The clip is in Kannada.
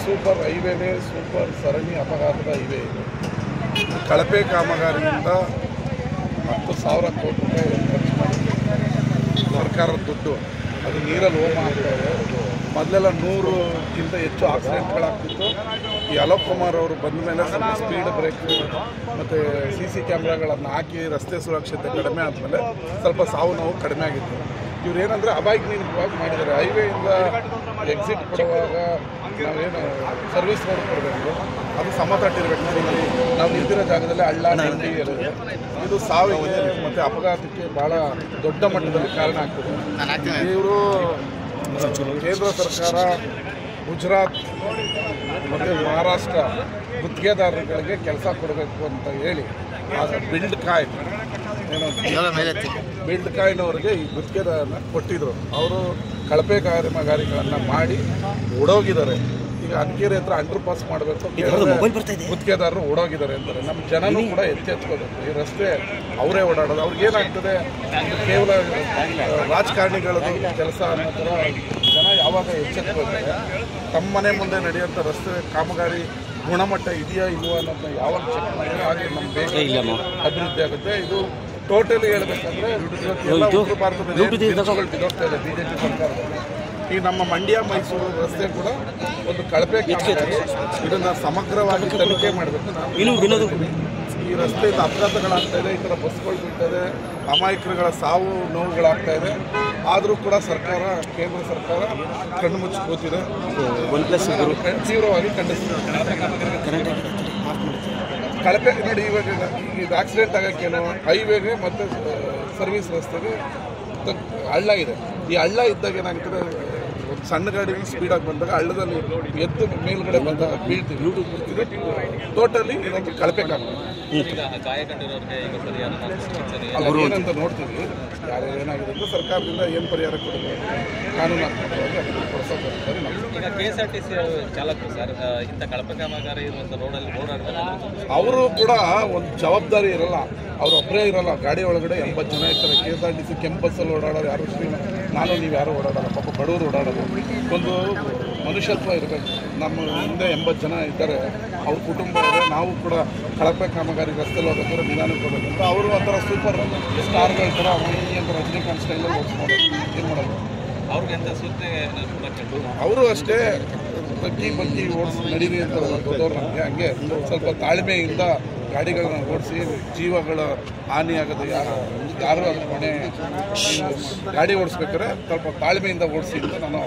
ಸೂಪರ್ ಹೈವೇನೇ, ಸೂಪರ್ ಸರಣಿ ಅಪಘಾತದ ಹೈವೇ ಇದು. ಕಳಪೆ ಕಾಮಗಾರಿಯಿಂದ 10,000 ಕೋಟಿ ರೂಪಾಯಿ ಖರ್ಚು ಮಾಡಿದೆ ಸರ್ಕಾರದ ದುಡ್ಡು. ಅದು ನೀರಲ್ಲಿ ಹೋಮ ಆಗ್ತಾಯಿದೆ. ಮೊದಲೆಲ್ಲ 100ಕ್ಕಿಂತ ಹೆಚ್ಚು ಆಕ್ಸಿಡೆಂಟ್ಗಳಾಗ್ತಿತ್ತು. ಈ ಅಲೋಕ್ ಕುಮಾರ್ ಅವರು ಬಂದ ಮೇಲೆ ಸ್ವಲ್ಪ ಸ್ಪೀಡ್ ಬ್ರೇಕ್ ಮತ್ತು CC ಕ್ಯಾಮ್ರಾಗಳನ್ನು ಹಾಕಿ ರಸ್ತೆ ಸುರಕ್ಷತೆ ಕಡಿಮೆ ಆದಮೇಲೆ ಸ್ವಲ್ಪ ಸಾವು ನೋವು ಕಡಿಮೆ ಆಗಿತ್ತು. ಇವ್ರು ಏನಂದರೆ ಅಭಾಗ್ಯವಾಗಿ ಮಾಡಿದ್ದಾರೆ. ಹೈವೇಯಿಂದ ಎಕ್ಸಿಟ್ ಕೊಡುವಾಗ ನಾವೇನು ಸರ್ವಿಸ್ ರೋಡ್ ಕೊಡಬೇಕು, ಅದು ಸಮತಟ್ಟಿರಬೇಕು. ನಾವು ನಿಂತಿರೋ ಜಾಗದಲ್ಲಿ ಹಳ್ಳ ದಂಡಿ ಇರುತ್ತೆ. ಇದು ಸಾವಿಗೆ ಮತ್ತು ಅಪಘಾತಕ್ಕೆ ಭಾಳ ದೊಡ್ಡ ಮಟ್ಟದಲ್ಲಿ ಕಾರಣ ಆಗ್ತದೆ. ಇವರು ಕೇಂದ್ರ ಸರ್ಕಾರ, ಗುಜರಾತ್ ಮತ್ತು ಮಹಾರಾಷ್ಟ್ರ ಗುತ್ತಿಗೆದಾರರುಗಳಿಗೆ ಕೆಲಸ ಕೊಡಬೇಕು ಅಂತ ಹೇಳಿ ಬಿಲ್ಡ್ ಕಾಯ್ನವ್ರಿಗೆ ಈ ಗುತ್ತಿಗೆದಾರನ ಕೊಟ್ಟಿದ್ರು. ಅವರು ಕಳಪೆ ಕಾಮಗಾರಿಗಳನ್ನು ಮಾಡಿ ಓಡೋಗಿದ್ದಾರೆ. ಈಗ ಅನ್ಕೇರಿ ಹತ್ರ ಅಂಡರ್ ಪಾಸ್ ಮಾಡಬೇಕು, ಗುತ್ತಿಗೆದಾರರು ಓಡೋಗಿದ್ದಾರೆ ಅಂತಾರೆ. ನಮ್ಮ ಜನನೂ ಕೂಡ ಎಚ್ಚೆತ್ಕೋಬೇಕು. ಈ ರಸ್ತೆ ಅವರೇ ಓಡಾಡೋದು. ಅವ್ರಿಗೆ ಏನಾಗ್ತದೆ, ಕೇವಲ ರಾಜಕಾರಣಿಗಳದ್ದು ಕೆಲಸ ಅನ್ನೋ ಥರ ಜನ ಯಾವಾಗ ಎಚ್ಚೆತ್ಕೋತಾರೆ, ತಮ್ಮ ಮನೆ ಮುಂದೆ ನಡೆಯುವಂಥ ರಸ್ತೆ ಕಾಮಗಾರಿ ಗುಣಮಟ್ಟ ಇದೆಯಾ ಇಲ್ವಾ ಅನ್ನೋದನ್ನ ಯಾವಾಗ ಚೆಕ್ ಮಾಡಿದ್ರೆ ಹಾಗೆ ನಮ್ಮ ದೇಶ ಅಭಿವೃದ್ಧಿ ಆಗುತ್ತೆ. ಇದು ಟೋಟಲಿ ಹೇಳ್ಬೇಕಂದ್ರೆ ಉತ್ತರ ಭಾರತದಲ್ಲಿ ಬಿದ್ದೋಗ್ತಾ ಇದೆ BJP ಸರ್ಕಾರದಲ್ಲಿ. ಈ ನಮ್ಮ ಮಂಡ್ಯ ಮೈಸೂರು ರಸ್ತೆ ಕೂಡ ಒಂದು ಕಳಪೆ ಕಾಮಗಾರಿ. ಇದನ್ನು ಸಮಗ್ರವಾಗಿ ತನಿಖೆ ಮಾಡಬೇಕು. ಈ ರಸ್ತೆಯಿಂದ ಅಪಘಾತಗಳಾಗ್ತಾ ಇದೆ, ಈ ಥರ ಬಸ್ಗಳು ಬೀಳ್ತಾಯಿದೆ, ಅಮಾಯಕರುಗಳ ಸಾವು ನೋವುಗಳಾಗ್ತಾ ಇದೆ. ಆದರೂ ಕೂಡ ಸರ್ಕಾರ, ಕೇಂದ್ರ ಸರ್ಕಾರ ಕಣ್ಣು ಮುಚ್ಚಿ ಕೂತಿದೆ. ತೀವ್ರವಾಗಿ ಖಂಡಿಸ್ತಾರೆ. ಕಳಪೆ ನೋಡಿ, ಇವಾಗ ಇದು ಆಕ್ಸಿಡೆಂಟ್ ಆಗೋಕ್ಕೇನು ಹೈವೇಗೆ ಮತ್ತು ಸರ್ವಿಸ್ ರಸ್ತೆಗೆ ಹಳ್ಳ ಇದೆ. ಈ ಹಳ್ಳ ಇದ್ದಾಗ ಏನಾಗ್ತದೆ, ಒಂದು ಸಣ್ಣ ಗಾಡಿ ಸ್ಪೀಡಾಗಿ ಬಂದಾಗ ಹಳ್ಳದಲ್ಲಿ ಎದ್ದು ಮೇಲ್ಗಡೆ ಬಂದಾಗ ಬೀಳ್ತೀವಿ. ಇದು ಟೋಟಲಿ ಇದೊಂದು ಕಳಪೆ ಏನಂತ ನೋಡ್ತೀವಿ. ಯಾರ್ಯಾರು ಏನಾಗಿದೆ ಅಂತ ಸರ್ಕಾರದಿಂದ ಏನು ಪರಿಹಾರ ಕೊಡಬೇಕು, ಕಾನೂನಾತ್ಮಕವಾಗಿ ಅದನ್ನು ಕೊಡಿಸೋಕ್ಕಾಗ್ತದೆ. KSRTC ಚಾಲಕರು ಸರ್ ಇಂಥ ಕಳಪೆ ಕಾಮಗಾರಿ ಇರುವಂಥ ರೋಡಲ್ಲಿ ಓಡಾಡ್ತಾರೆ. ಅವರು ಕೂಡ ಒಂದು ಜವಾಬ್ದಾರಿ ಇರಲ್ಲ. ಅವ್ರು ಒಬ್ಬರೇ ಇರಲ್ಲ, ಗಾಡಿ ಒಳಗಡೆ 80 ಜನ ಇರ್ತಾರೆ. KSRTC ಕೆಂಪು ಬಸ್ಸಲ್ಲಿ ಓಡಾಡೋರು ಯಾರು ನಾನು ನೀವು ಯಾರು ಓಡಾಡೋಲ್ಲ, ಪಾಪ ಬಡವರು ಓಡಾಡೋದು. ಒಂದು ಮನುಷ್ಯತ್ವ ಇರಬೇಕು. ನಮ್ಮ ಹಿಂದೆ 80 ಜನ ಇದ್ದಾರೆ, ಅವ್ರ ಕುಟುಂಬ ಇದೆ. ನಾವು ಕೂಡ ಕಳಪೆ ಕಾಮಗಾರಿ ರಸ್ತೆಯಲ್ಲಿ ಹೋಗ್ಬೇಕಾದ್ರೆ ನಿಧಾನಕ್ಕೆ ಹೋಗ್ಬೇಕಂತ ಅವರು ಆ ಥರ ಸೂಪರ್ ಸ್ಟಾರ್ಗಳ ಥರ ಅಂತ ರಜನಿಕಾಂತ್ ಸ್ಟೈಲಲ್ಲಿ ಓಡಿಸ್ಬೋದು. ಏನು ಮಾಡೋದು, ಅವ್ರಿಗೆ ಅಂತ ಸೂಚನೆ ಅವರು ಅಷ್ಟೇ ಬಗ್ಗಿ ಓಡಿಸಿ ನಡೀರಿ ಅಂತ ದೊಡ್ಡವ್ರು ನಮಗೆ. ಹಂಗೆ ಸ್ವಲ್ಪ ತಾಳ್ಮೆಯಿಂದ ಗಾಡಿಗಳನ್ನ ಓಡಿಸಿ ಜೀವಗಳ ಹಾನಿಯಾಗೋದು ಯಾರು ಅದ್ರ ಮನೆ ಗಾಡಿ ಓಡಿಸ್ಬೇಕಾದ್ರೆ ಸ್ವಲ್ಪ ತಾಳ್ಮೆಯಿಂದ ಓಡಿಸಿ ಅಂತ ನಾನು